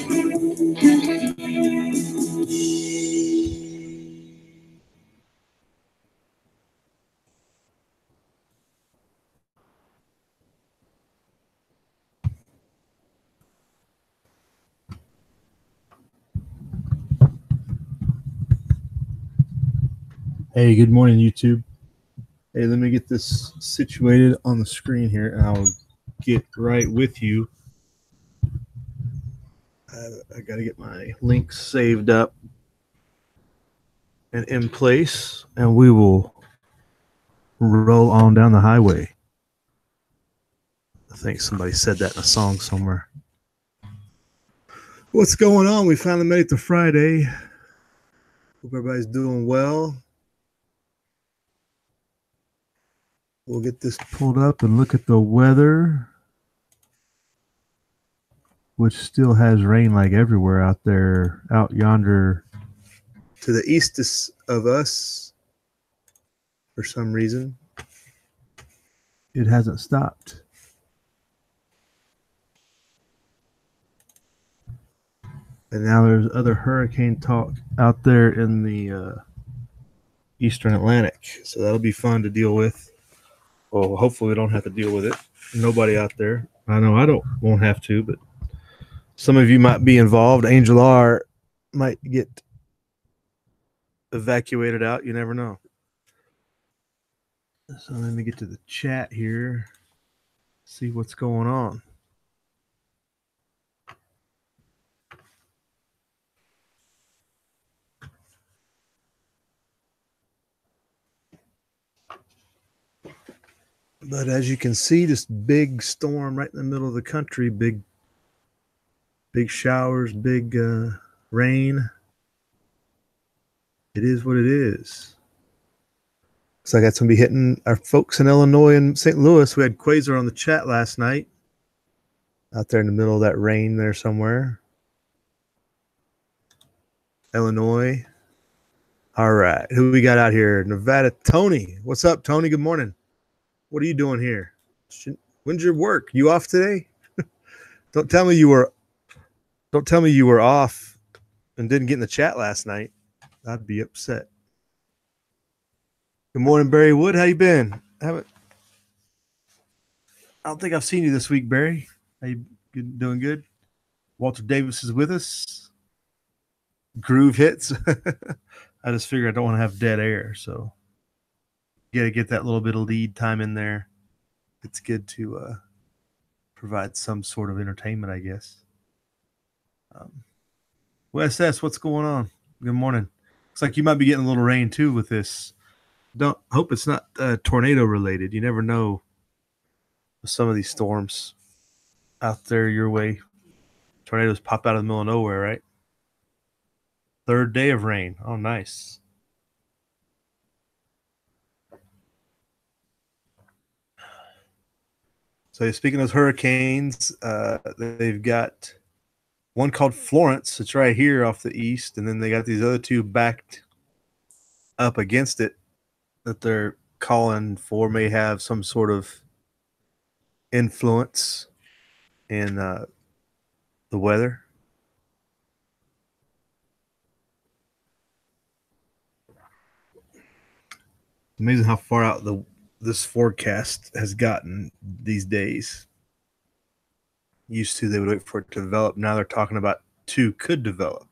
Hey, good morning, YouTube. Hey, let me get this situated on the screen here, and I'll get right with you. I got to get my links saved up and in place, and we will roll on down the highway. I think somebody said that in a song somewhere. What's going on? We finally made it to Friday. Hope everybody's doing well. We'll get this pulled up and look at the weather, which still has rain like everywhere out there, out yonder to the east of us. For some reason, it hasn't stopped. And now there's other hurricane talk out there in the eastern Atlantic. So that'll be fun to deal with. Well, hopefully we don't have to deal with it. Nobody out there. I know I won't have to, but some of you might be involved. Angel R might get evacuated out. You never know. So let me get to the chat here. See what's going on. But as you can see, this big storm right in the middle of the country, big showers, big rain. It is what it is. So I got somebody hitting our folks in Illinois and St. Louis. We had Quasar on the chat last night. Out there in the middle of that rain there somewhere. Illinois. All right. Who we got out here? Nevada. Tony. What's up, Tony? Good morning. What are you doing here? When's your work? You off today? Don't tell me you were off and didn't get in the chat last night. I'd be upset. Good morning, Barry Wood. How you been? I don't think I've seen you this week, Barry. How you doing? Good. Walter Davis is with us. Groove hits. I just figure I don't want to have dead air, so you got to get that little bit of lead time in there. It's good to provide some sort of entertainment, I guess. Wes S., what's going on? Good morning. Looks like you might be getting a little rain too with this. Hope it's not tornado related. You never know with some of these storms out there your way. Tornadoes pop out of the middle of nowhere, right? Third day of rain. Oh, nice. So speaking of hurricanes, they've got one called Florence. It's right here off the east, and then they got these other two backed up against it that they're calling for may have some sort of influence in the weather. Amazing how far out this forecast has gotten these days. Used to, they would wait for it to develop. Now they're talking about two could develop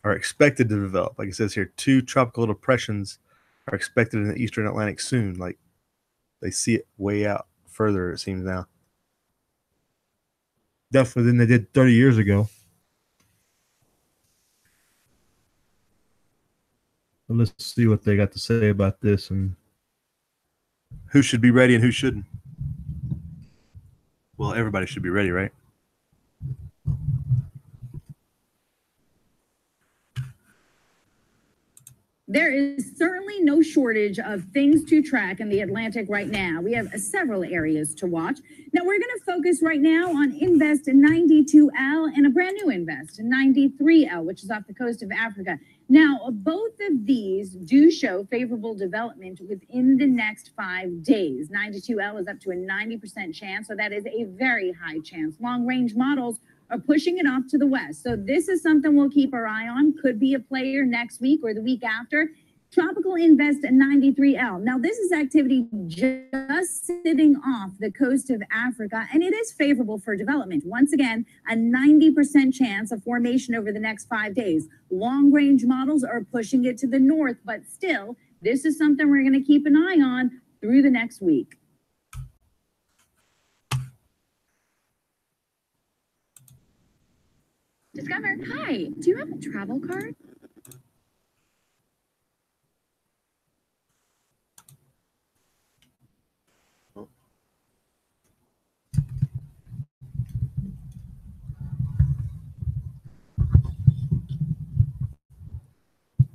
or expected to develop. Like it says here, 2 tropical depressions are expected in the eastern Atlantic soon. Like they see it way out further, it seems now. Definitely than they did 30 years ago. But let's see what they got to say about this and who should be ready and who shouldn't. Well, everybody should be ready, right? There is certainly no shortage of things to track in the Atlantic right now. We have several areas to watch. Now, we're going to focus right now on Invest 92L and a brand new Invest 93L, which is off the coast of Africa. Now, both of these do show favorable development within the next 5 days. 92L is up to a 90% chance, so that is a very high chance. Long-range models are pushing it off to the west. So this is something we'll keep our eye on. Could be a player next week or the week after. Tropical Invest 93L. Now, this is activity just sitting off the coast of Africa, and it is favorable for development. Once again, a 90% chance of formation over the next 5 days. Long-range models are pushing it to the north, but still, this is something we're going to keep an eye on through the next week. Discover, hi, do you have a travel card?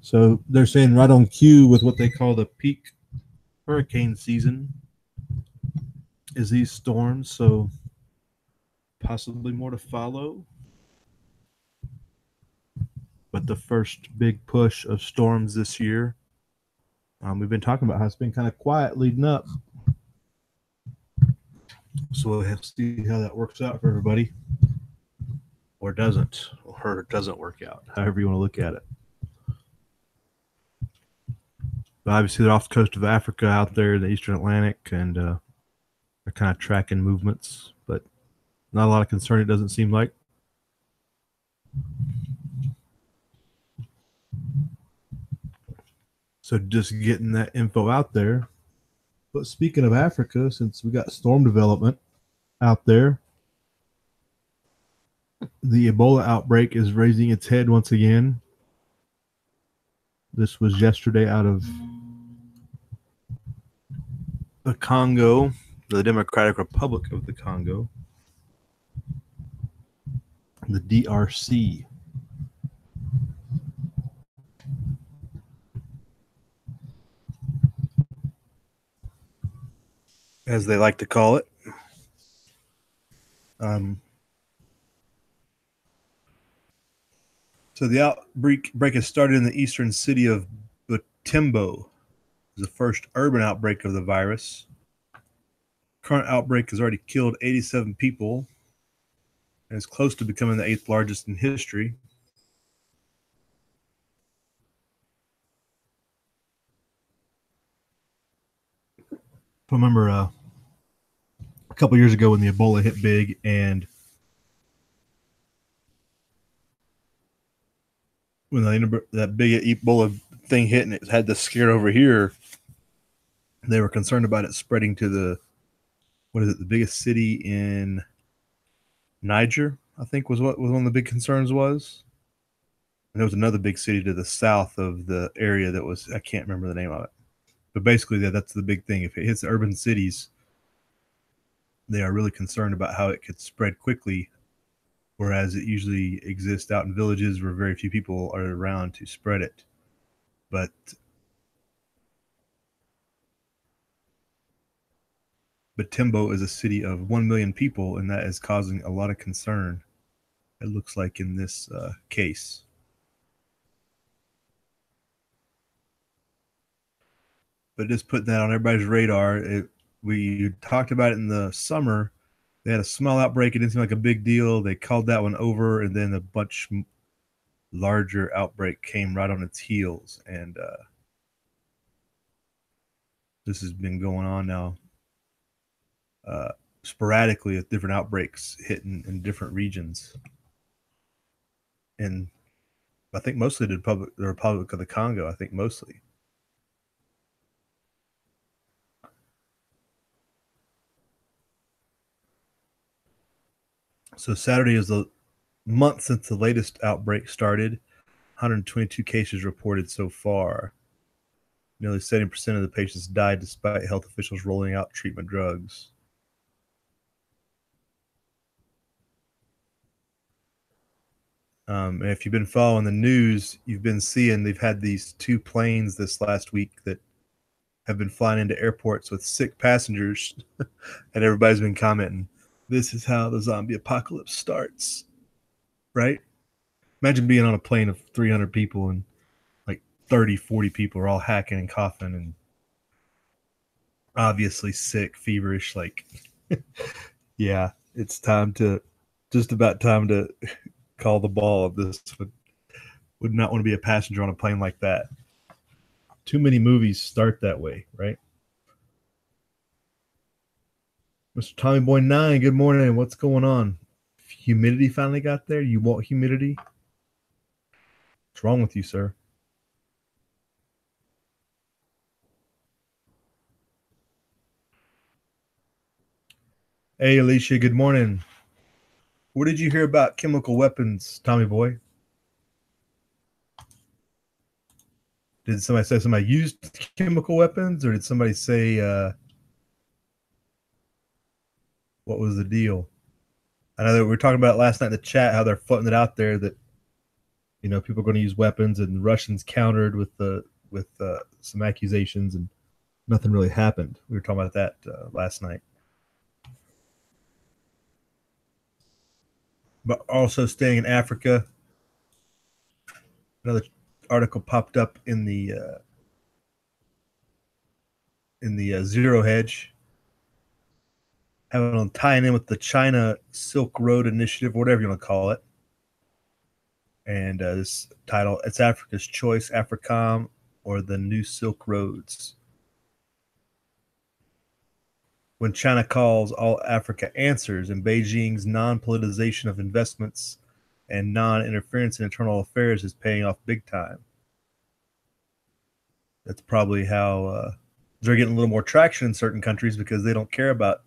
So they're saying right on cue with what they call the peak hurricane season is these storms. So possibly more to follow. But the first big push of storms this year, we've been talking about how it's been kind of quiet leading up. So we'll have to see how that works out for everybody. Or doesn't work out, however you want to look at it. But obviously, they're off the coast of Africa out there in the Eastern Atlantic, and they're kind of tracking movements, but not a lot of concern, it doesn't seem like. So just getting that info out there. But speaking of Africa, since we got storm development out there, the Ebola outbreak is raising its head once again. This was yesterday out of the Congo, the Democratic Republic of the Congo, the DRC. As they like to call it. So the outbreak has started in the eastern city of Butembo. The first urban outbreak of the virus. Current outbreak has already killed 87 people and is close to becoming the 8th largest in history. I remember a couple years ago when the Ebola hit big, and when that big Ebola thing hit and it had the scare over here, they were concerned about it spreading to the biggest city in Niger, I think was what was one of the big concerns was. And there was another big city to the south of the area that was, I can't remember the name of it. But basically that's the big thing. If it hits the urban cities, they are really concerned about how it could spread quickly, whereas it usually exists out in villages where very few people are around to spread it. But Butembo is a city of 1 million people, and that is causing a lot of concern, it looks like, in this case. But just putting that on everybody's radar. We talked about it in the summer. They had a small outbreak. It didn't seem like a big deal. They called that one over, and then a much larger outbreak came right on its heels. And this has been going on now sporadically with different outbreaks hitting in different regions. And I think mostly the Republic of the Congo, I think mostly. So Saturday is the month since the latest outbreak started. 122 cases reported so far. Nearly 70% of the patients died despite health officials rolling out treatment drugs. And if you've been following the news, you've been seeing they've had these 2 planes this last week that have been flying into airports with sick passengers. And everybody's been commenting, this is how the zombie apocalypse starts, right? Imagine being on a plane of 300 people and like 30, 40 people are all hacking and coughing and obviously sick, feverish. Like, yeah, it's time to just about time to call the ball. This would not want to be a passenger on a plane like that. Too many movies start that way, right? Mr. Tommy Boy 9, good morning. What's going on? Humidity finally got there? You want humidity? What's wrong with you, sir? Hey, Alicia, good morning. What did you hear about chemical weapons, Tommy Boy? Did somebody say somebody used chemical weapons, or did somebody say what was the deal? I know that we were talking about last night in the chat how they're floating it out there that people are going to use weapons, and the Russians countered with some accusations, and nothing really happened. We were talking about that last night. But also staying in Africa, another article popped up in the Zero Hedge, having on tying in with the China Silk Road Initiative, whatever you want to call it. And this title, it's Africa's Choice, AFRICOM, or the New Silk Roads. When China calls, all Africa answers, and Beijing's non-politicization of investments and non-interference in internal affairs is paying off big time. That's probably how they're getting a little more traction in certain countries, because they don't care about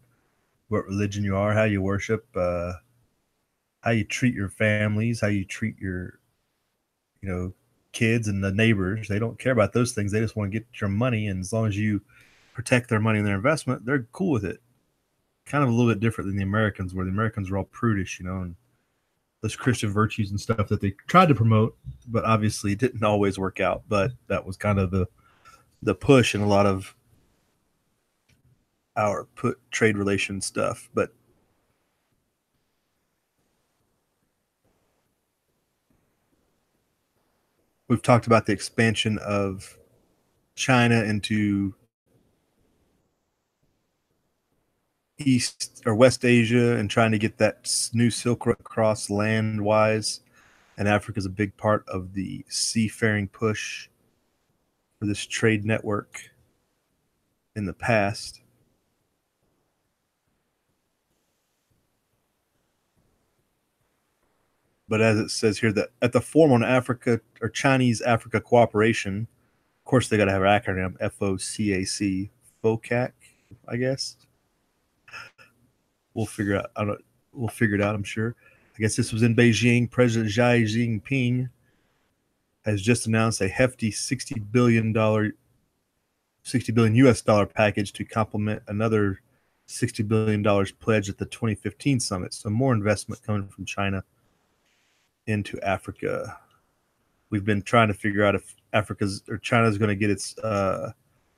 what religion you are, how you worship, how you treat your families, how you treat your kids and the neighbors. They don't care about those things. They just want to get your money, and as long as you protect their money and their investment, they're cool with it. Kind of a little bit different than the Americans, where the Americans are all prudish, and those Christian virtues and stuff that they tried to promote, but obviously it didn't always work out. But that was kind of the push in a lot of our trade relation stuff. But we've talked about the expansion of China into East or West Asia and trying to get that new Silk Road across land wise. And Africa is a big part of the seafaring push for this trade network in the past. But as it says here, that at the Forum on Africa or Chinese Africa Cooperation, of course they got to have an acronym, FOCAC, FOCAC, I guess. We'll figure it out. We'll figure it out, I'm sure. I guess this was in Beijing. President Xi Jinping has just announced a hefty $60 billion US dollar package to complement another $60 billion pledge at the 2015 summit. So more investment coming from China into Africa. We've been trying to figure out if China's going to get its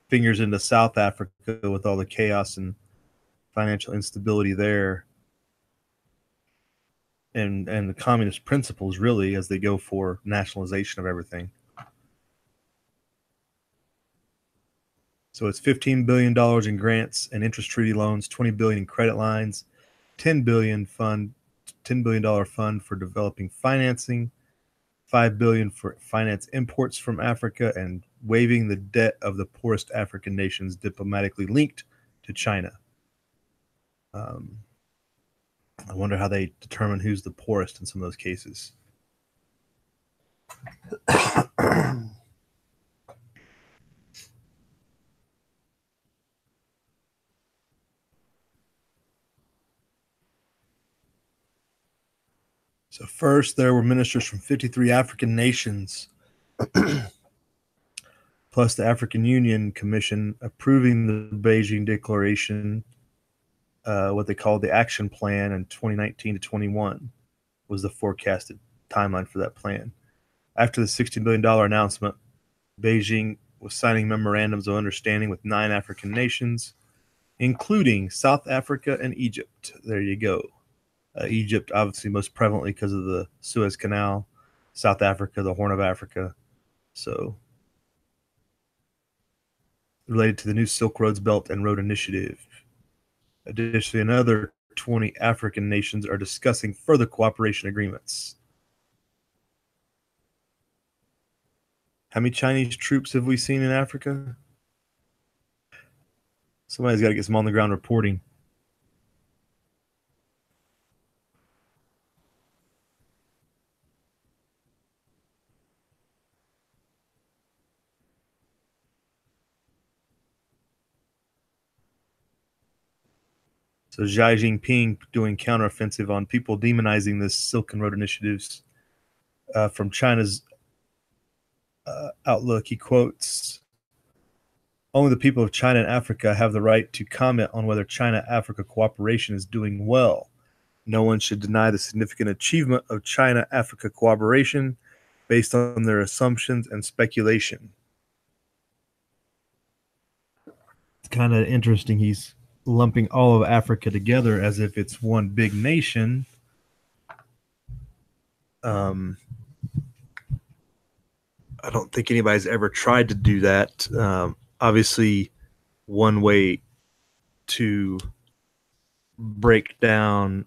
fingers into South Africa with all the chaos and financial instability there, and the communist principles, really, as they go for nationalization of everything. So it's $15 billion in grants and interest treaty loans, $20 billion in credit lines, $10 billion fund for developing financing, $5 billion for finance imports from Africa, and waiving the debt of the poorest African nations diplomatically linked to China. I wonder how they determine who's the poorest in some of those cases. So first, there were ministers from 53 African nations, plus the African Union Commission, approving the Beijing Declaration, what they called the Action Plan in 2019 to 21 was the forecasted timeline for that plan. After the $60 billion announcement, Beijing was signing memorandums of understanding with 9 African nations, including South Africa and Egypt. There you go. Egypt, obviously, most prevalently because of the Suez Canal. South Africa, the Horn of Africa. So, related to the new Silk Roads Belt and Road Initiative. Additionally, another 20 African nations are discussing further cooperation agreements. How many Chinese troops have we seen in Africa? Somebody's got to get some on the ground reporting. So Xi Jinping doing counteroffensive on people demonizing the Silk Road initiatives. From China's outlook, he quotes, "Only the people of China and Africa have the right to comment on whether China-Africa cooperation is doing well. No one should deny the significant achievement of China-Africa cooperation based on their assumptions and speculation." It's kind of interesting. He's lumping all of Africa together as if it's one big nation. I don't think anybody's ever tried to do that. Obviously, one way to break down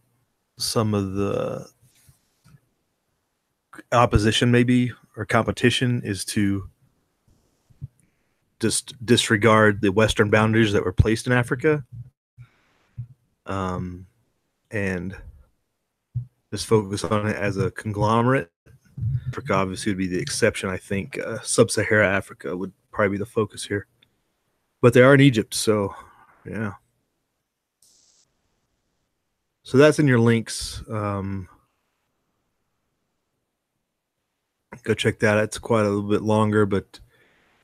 some of the opposition, maybe, or competition, is to just disregard the Western boundaries that were placed in Africa, and just focus on it as a conglomerate. Africa obviously would be the exception. I think Sub-Saharan Africa would probably be the focus here, but they are in Egypt, so yeah. So that's in your links. Go check that out. It's quite a little bit longer, but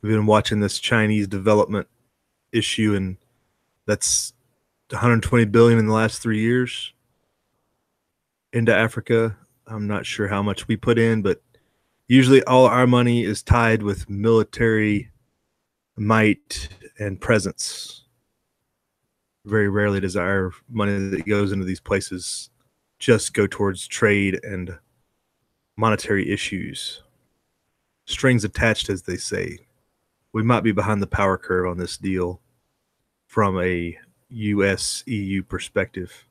we've been watching this Chinese development issue, and that's 120 billion in the last 3 years into Africa. I'm not sure how much we put in, but usually all our money is tied with military might and presence. Very rarely does our money that goes into these places just go towards trade and monetary issues. Strings attached, as they say. We might be behind the power curve on this deal from a US-EU perspective,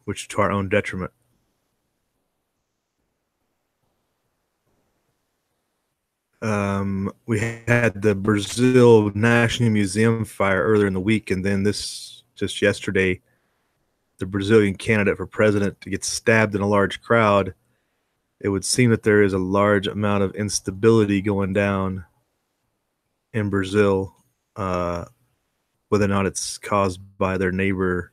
which is to our own detriment. We had the Brazil National Museum fire earlier in the week, and then this just yesterday, the Brazilian candidate for president gets stabbed in a large crowd. It would seem that there is a large amount of instability going down in Brazil, whether or not it's caused by their neighbor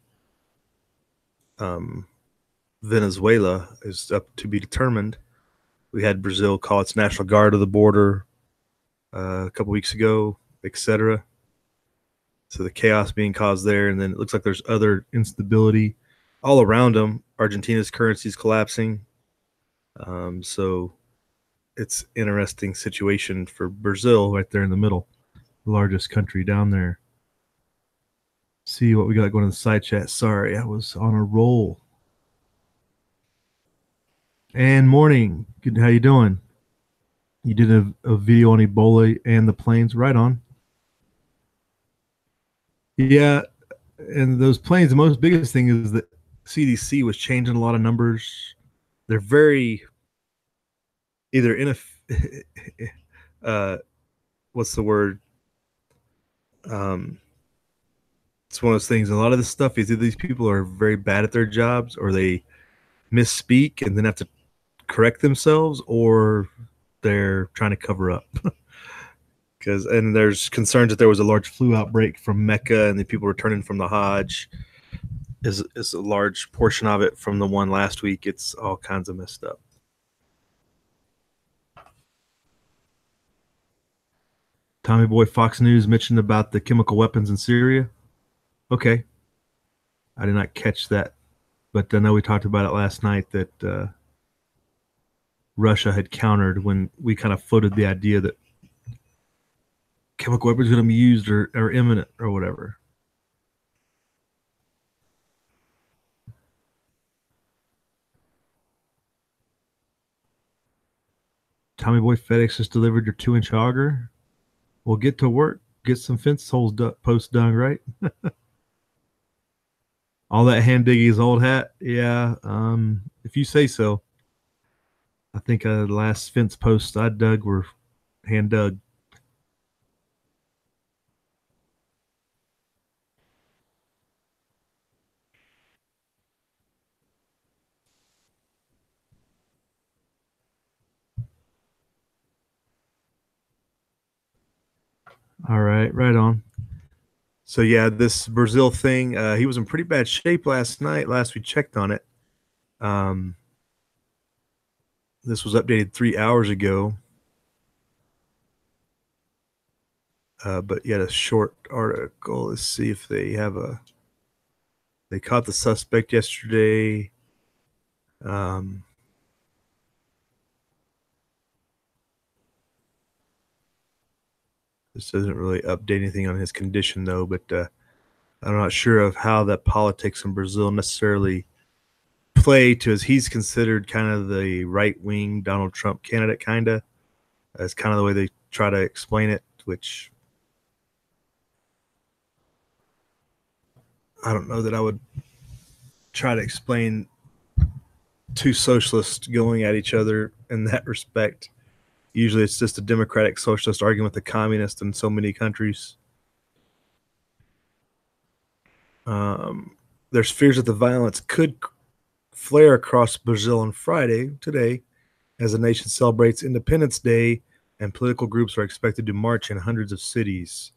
Venezuela is up to be determined. We had Brazil call its National Guard to the border a couple weeks ago, etc. So the chaos being caused there, and then it looks like there's other instability all around them. Argentina's currency is collapsing. So it's an interesting situation for Brazil right there in the middle, the largest country down there. See what we got going in the side chat. Sorry, I was on a roll. And morning. Good. How you doing? You did a video on Ebola and the planes. Right on. Yeah, and those planes, the most biggest thing is that CDC was changing a lot of numbers. They're very either what's the word? It's one of those things. A lot of this stuff is either these people are very bad at their jobs, or they misspeak and then have to correct themselves, or they're trying to cover up. And there's concerns that there was a large flu outbreak from Mecca, and the people returning from the Hajj is a large portion of it from the one last week. It's all kinds of messed up. Tommy Boy Fox News mentioned about the chemical weapons in Syria. Okay. I did not catch that, but I know we talked about it last night that Russia had countered when we kind of floated the idea that chemical weapons are going to be used or imminent or whatever. Tommy Boy FedEx just delivered your 2-inch auger. Well, get to work. Get some fence holes posts done, right? All that hand digging is old hat. Yeah. If you say so. I think the last fence posts I dug were hand dug. All right, right on. So yeah, this Brazil thing, he was in pretty bad shape last night. Last we checked on it, um, this was updated 3 hours ago. But yet a short article. Let's see if they have a. They caught the suspect yesterday. Um, this doesn't really update anything on his condition though, but I'm not sure of how that politics in Brazil necessarily play to, as he's considered kind of the right wing Donald Trump candidate, kind of. That's kind of the way they try to explain it, which I don't know that I would try to explain two socialists going at each other in that respect. Usually it's just a democratic socialist arguing with a communist in so many countries. There's fears that the violence could flare across Brazil on Friday, today, as the nation celebrates Independence Day and political groups are expected to march in hundreds of cities.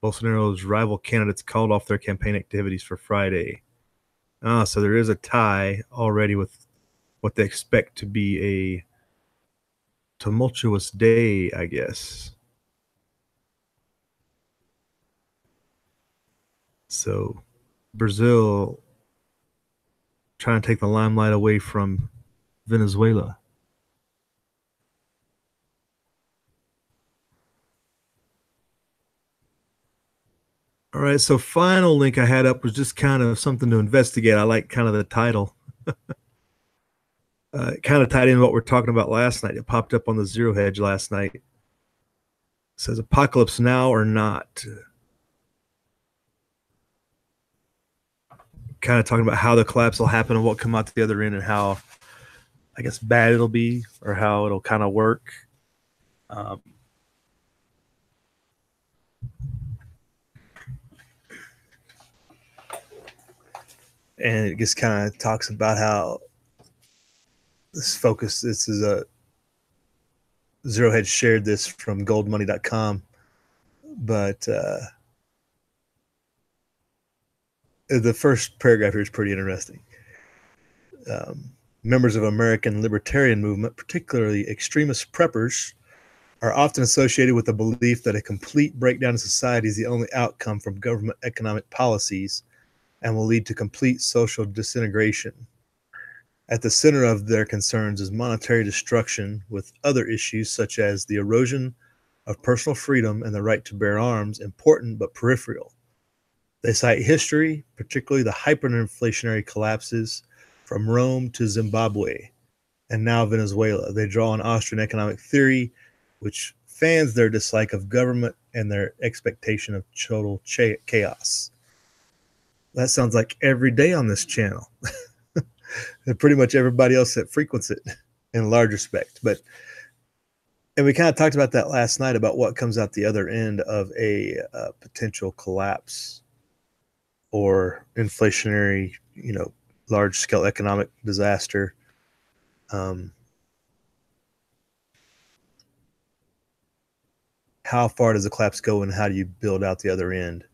Bolsonaro's rival candidates called off their campaign activities for Friday. So there is a tie already with what they expect to be a tumultuous day, I guess. So Brazil trying to take the limelight away from Venezuela. All right, so final link I had up was just kind of something to investigate. I like kind of the title. It kind of tied in what we're talking about last night. It popped up on the Zero Hedge last night. It says apocalypse now or not. Kind of talking about how the collapse will happen and what come out the other end and how, I guess, bad it'll be or how it'll kind of work. And it just kind of talks about how this is a Zero Hedge shared this from goldmoney.com, but the first paragraph here is pretty interesting. Members of American libertarian movement, particularly extremist preppers, are often associated with the belief that a complete breakdown of society is the only outcome from government economic policies and will lead to complete social disintegration. At the center of their concerns is monetary destruction, with other issues such as the erosion of personal freedom and the right to bear arms important but peripheral. They cite history, particularly the hyperinflationary collapses from Rome to Zimbabwe and now Venezuela. They draw on Austrian economic theory, which fans their dislike of government and their expectation of total chaos. That sounds like every day on this channel. And pretty much everybody else that frequents it in large respect. And we kind of talked about that last night about what comes out the other end of a potential collapse or inflationary, large scale economic disaster. How far does the collapse go and how do you build out the other end?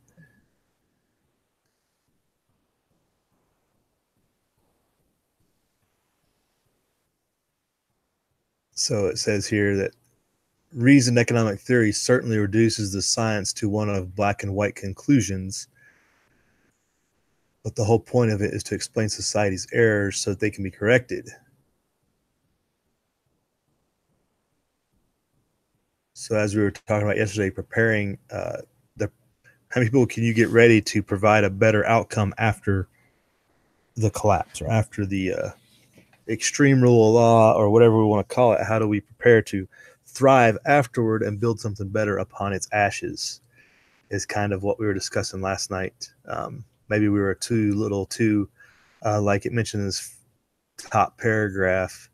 So it says here that reasoned economic theory certainly reduces the science to one of black and white conclusions, but the whole point of it is to explain society's errors so that they can be corrected. So as we were talking about yesterday, preparing how many people can you get ready to provide a better outcome after the collapse or after the extreme rule of law or whatever we want to call it? How do we prepare to thrive afterward and build something better upon its ashes is kind of what we were discussing last night. maybe we were too little too, like it mentioned in this top paragraph,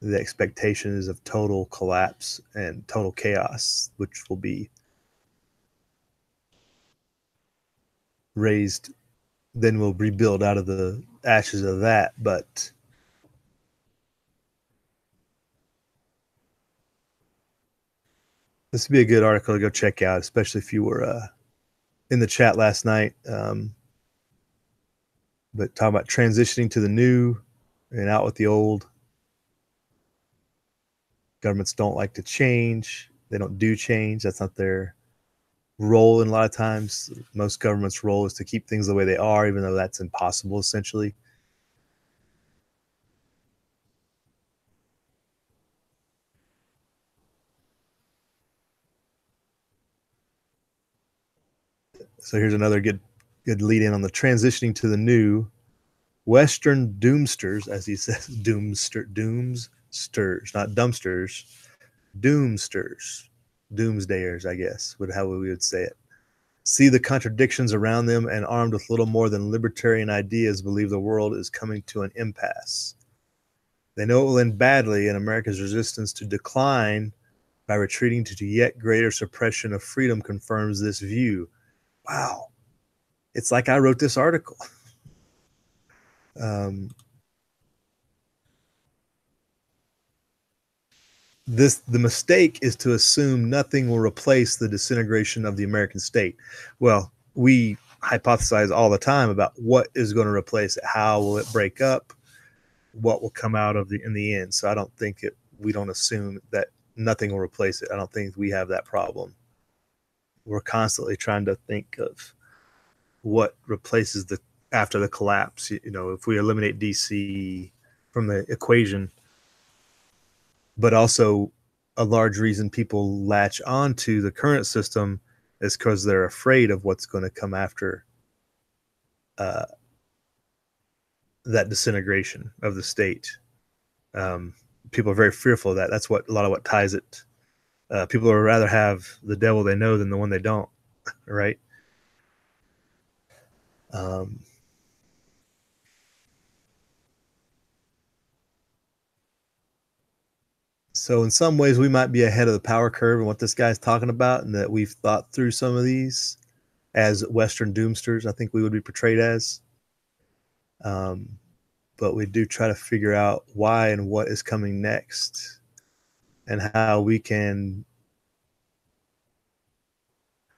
the expectation is of total collapse and total chaos, which will be raised, then we'll rebuild out of the ashes of that. But this would be a good article to go check out, especially if you were in the chat last night. But talking about transitioning to the new and out with the old. Governments don't like to change. They don't do change. That's not their role. And a lot of times, most governments' role is to keep things the way they are, even though that's impossible, essentially. So here's another good lead in on the transitioning to the new. Western doomsters, as he says, doomsters, not dumpsters, doomsters, doomsdayers, I guess, would how we would say it. See the contradictions around them and armed with little more than libertarian ideas believe the world is coming to an impasse. They know it will end badly, and America's resistance to decline by retreating to yet greater suppression of freedom confirms this view. Wow. It's like I wrote this article. The mistake is to assume nothing will replace the disintegration of the American state. Well, we hypothesize all the time about what is going to replace it, how will it break up, what will come out of in the end. So I don't think we don't assume that nothing will replace it. I don't think we have that problem. We're constantly trying to think of what replaces after the collapse. If we eliminate DC from the equation, but also a large reason people latch on to the current system is because they're afraid of what's going to come after that disintegration of the state. People are very fearful of that. That's what a lot of what ties it. People would rather have the devil they know than the one they don't, right? So in some ways, we might be ahead of the power curve and what this guy's talking about, and that we've thought through some of these as Western doomsters. I think we would be portrayed as. But we do try to figure out why and what is coming next and how we can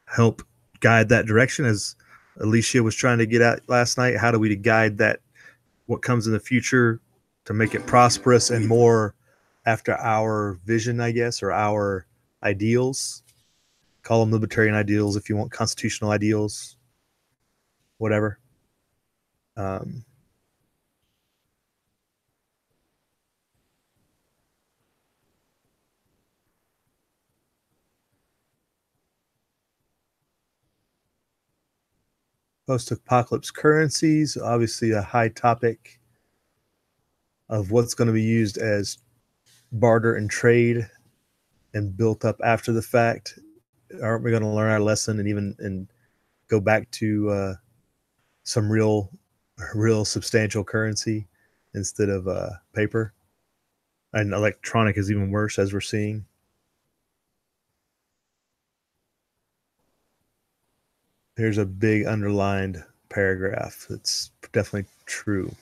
help guide that direction, as Alicia was trying to get at last night. How do we guide that, what comes in the future, to make it prosperous and more after our vision, I guess, or our ideals? Call them libertarian ideals if you want, constitutional ideals, whatever. Post-apocalypse currencies, obviously a high topic of what's going to be used as barter and trade and built up after the fact. Aren't we going to learn our lesson and go back to some real substantial currency instead of paper? And electronic is even worse, as we're seeing. Here's a big underlined paragraph that's definitely true.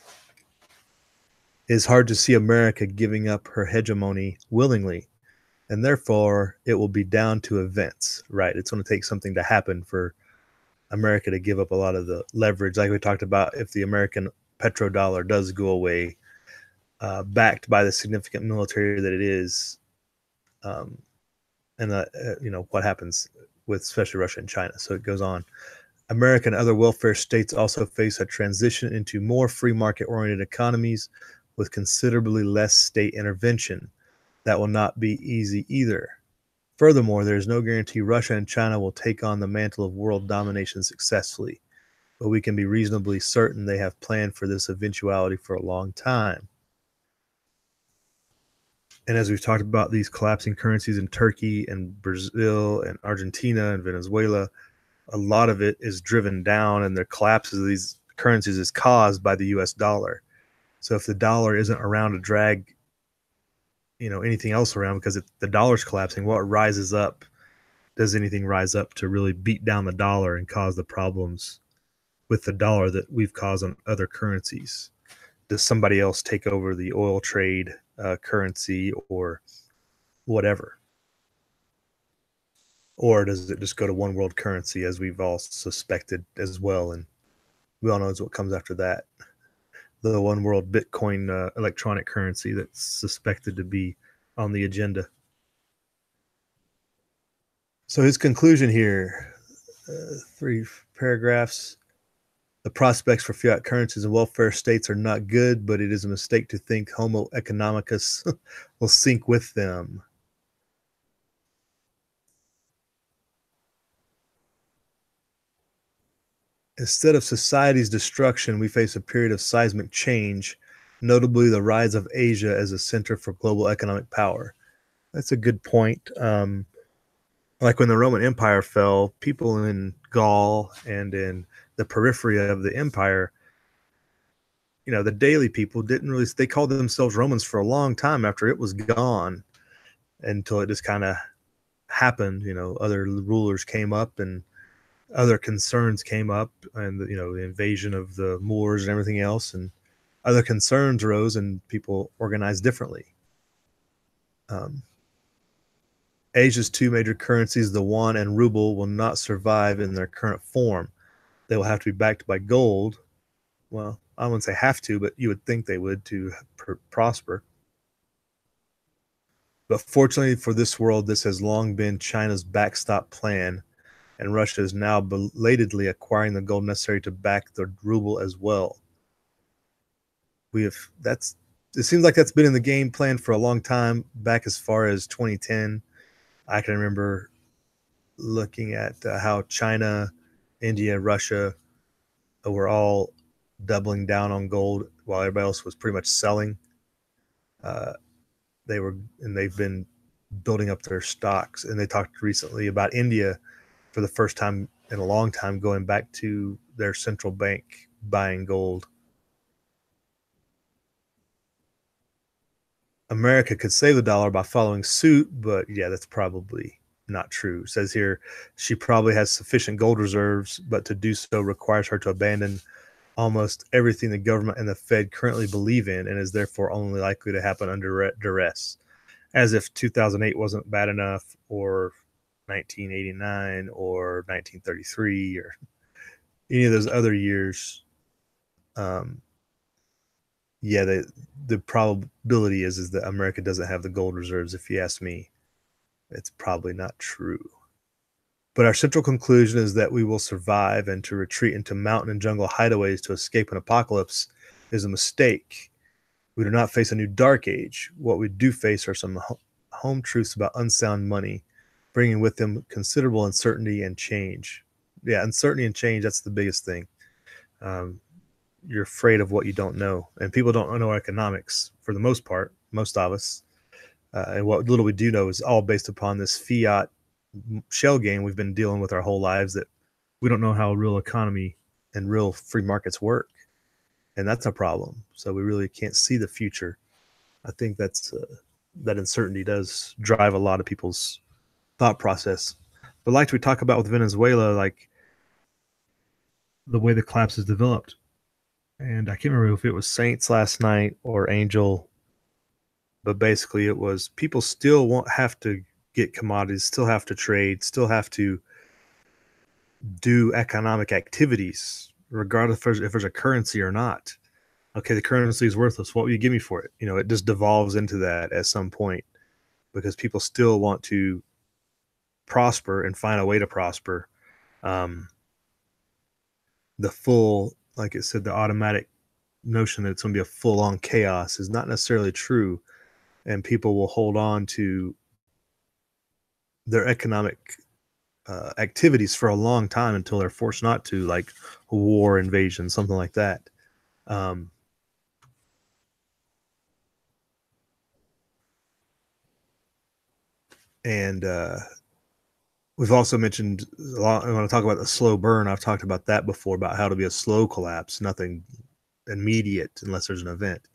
It's hard to see America giving up her hegemony willingly, and therefore it will be down to events, right? It's going to take something to happen for America to give up a lot of the leverage. Like we talked about, if the American petrodollar does go away, backed by the significant military that it is, and what happens with especially Russia and China. So it goes on. America and other welfare states also face a transition into more free market-oriented economies with considerably less state intervention. That will not be easy either. Furthermore, there is no guarantee Russia and China will take on the mantle of world domination successfully, but we can be reasonably certain they have planned for this eventuality for a long time. And as we've talked about, these collapsing currencies in Turkey and Brazil and Argentina and Venezuela, a lot of it is driven down, and the collapses of these currencies is caused by the US dollar. So if the dollar isn't around to drag, anything else around because the dollar's collapsing, what rises up? Does anything rise up to really beat down the dollar and cause the problems with the dollar that we've caused on other currencies? Does somebody else take over the oil trade currency or whatever? Or does it just go to one world currency as we've all suspected as well? And we all know what comes after that. The one world Bitcoin electronic currency that's suspected to be on the agenda. So his conclusion here, 3 paragraphs. The prospects for fiat currencies and welfare states are not good, but it is a mistake to think Homo economicus will sync with them. Instead of society's destruction, we face a period of seismic change, notably the rise of Asia as a center for global economic power. That's a good point. Like when the Roman Empire fell, people in Gaul and in the periphery of the empire, the daily people didn't really, they called themselves Romans for a long time after it was gone, until it just kind of happened. Other rulers came up and other concerns came up, and the invasion of the Moors and everything else, and other concerns arose, and people organized differently. Asia's 2 major currencies, the yuan and ruble, will not survive in their current form. They will have to be backed by gold. Well, I wouldn't say have to, but you would think they would to prosper. But fortunately for this world, this has long been China's backstop plan, and Russia is now belatedly acquiring the gold necessary to back the ruble as well. It seems like that's been in the game plan for a long time, back as far as 2010. I can remember looking at how China, India, Russia were all doubling down on gold while everybody else was pretty much selling. They've been building up their stocks, and they talked recently about India for the first time in a long time going back to their central bank buying gold. America could save the dollar by following suit, but yeah, that's probably not true. It says here she probably has sufficient gold reserves, but to do so requires her to abandon almost everything the government and the Fed currently believe in, and is therefore only likely to happen under duress. As if 2008 wasn't bad enough, or 1989, or 1933, or any of those other years. Yeah, the probability is that America doesn't have the gold reserves. If you ask me, it's probably not true. But our central conclusion is that we will survive, and to retreat into mountain and jungle hideaways to escape an apocalypse is a mistake. We do not face a new dark age. What we do face are some home truths about unsound money, bringing with them considerable uncertainty and change. Yeah, uncertainty and change, that's the biggest thing. You're afraid of what you don't know, and people don't know economics for the most part, most of us. And what little we do know is all based upon this fiat shell game we've been dealing with our whole lives, that we don't know how real economy and real free markets work. And that's a problem. So we really can't see the future. I think that uncertainty does drive a lot of people's thought process. But like we talk about with Venezuela, like the way the collapse has developed. And I can't remember if it was Saints last night or Angel, but basically it was people still won't have to get commodities, still have to trade, still have to do economic activities, regardless if there's a currency or not. Okay, the currency is worthless. What will you give me for it? It just devolves into that at some point, because people still want to prosper and find a way to prosper. The full, like it said, the automatic notion that it's going to be a full-on chaos is not necessarily true, and people will hold on to their economic activities for a long time until they're forced not to, like war, invasion, something like that. And We've also mentioned a lot. I want to talk about the slow burn. I've talked about that before, about how to be a slow collapse, nothing immediate unless there's an event.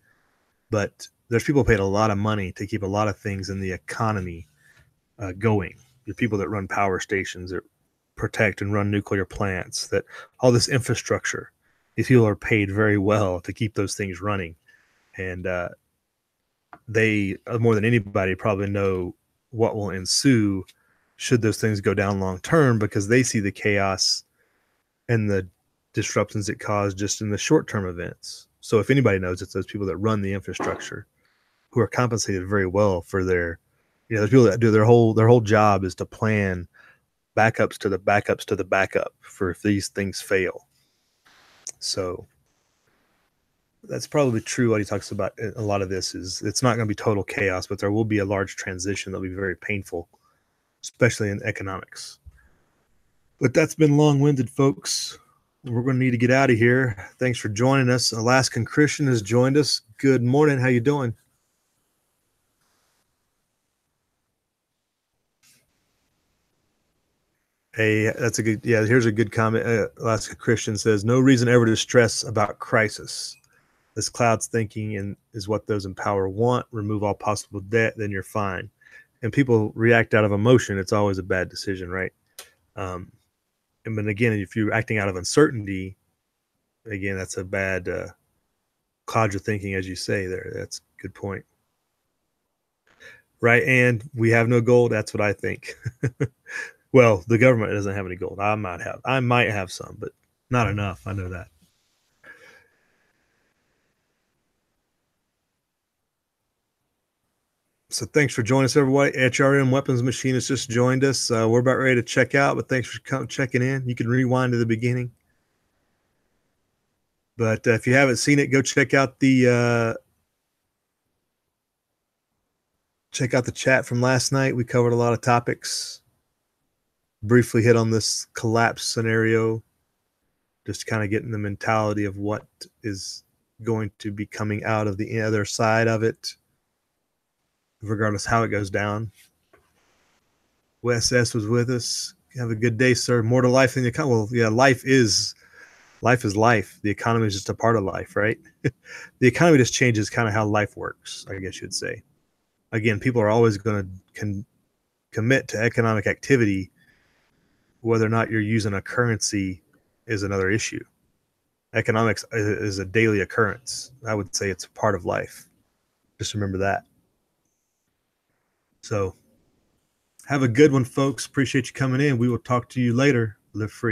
But there's people paid a lot of money to keep a lot of things in the economy going. The people that run power stations, that protect and run nuclear plants, that all this infrastructure, these people are paid very well to keep those things running. And they, more than anybody, probably know what will ensue should those things go down long term, because they see the chaos and the disruptions it caused just in the short term events. So if anybody knows, it's those people that run the infrastructure, who are compensated very well for their, there's people that do their whole job is to plan backups to the backups to the backup for if these things fail. So that's probably true. What he talks about a lot of this is it's not going to be total chaos, but there will be a large transition that'll be very painful, especially in economics. But that's been long-winded, folks. We're going to need to get out of here. Thanks for joining us. Alaskan Christian has joined us. Good morning. How you doing? Hey, that's a good, yeah, here's a good comment. Alaska Christian says, no reason ever to stress about crisis. This cloud's thinking and is what those in power want. Remove all possible debt, then you're fine. And people react out of emotion. It's always a bad decision, right? And but again, if you're acting out of uncertainty, again, that's a bad cloud you're thinking, as you say there. That's a good point. Right. And we have no gold. That's what I think. Well, the government doesn't have any gold. I might have some, but not enough. I know that. So thanks for joining us, everybody. HRM Weapons Machinist just joined us. We're about ready to check out, but thanks for checking in. You can rewind to the beginning. But if you haven't seen it, go check out the chat from last night. We covered a lot of topics. Briefly hit on this collapse scenario, just kind of getting the mentality of what is going to be coming out of the other side of it, regardless how it goes down. Wes S was with us. Have a good day, sir. More to life than the economy. Well, yeah, life is life. The economy is just a part of life, right? The economy just changes kind of how life works, I guess you'd say. Again, people are always going to commit to economic activity. Whether or not you're using a currency is another issue. Economics is a daily occurrence. I would say it's a part of life. Just remember that. So have a good one, folks. Appreciate you coming in. We will talk to you later. Live free.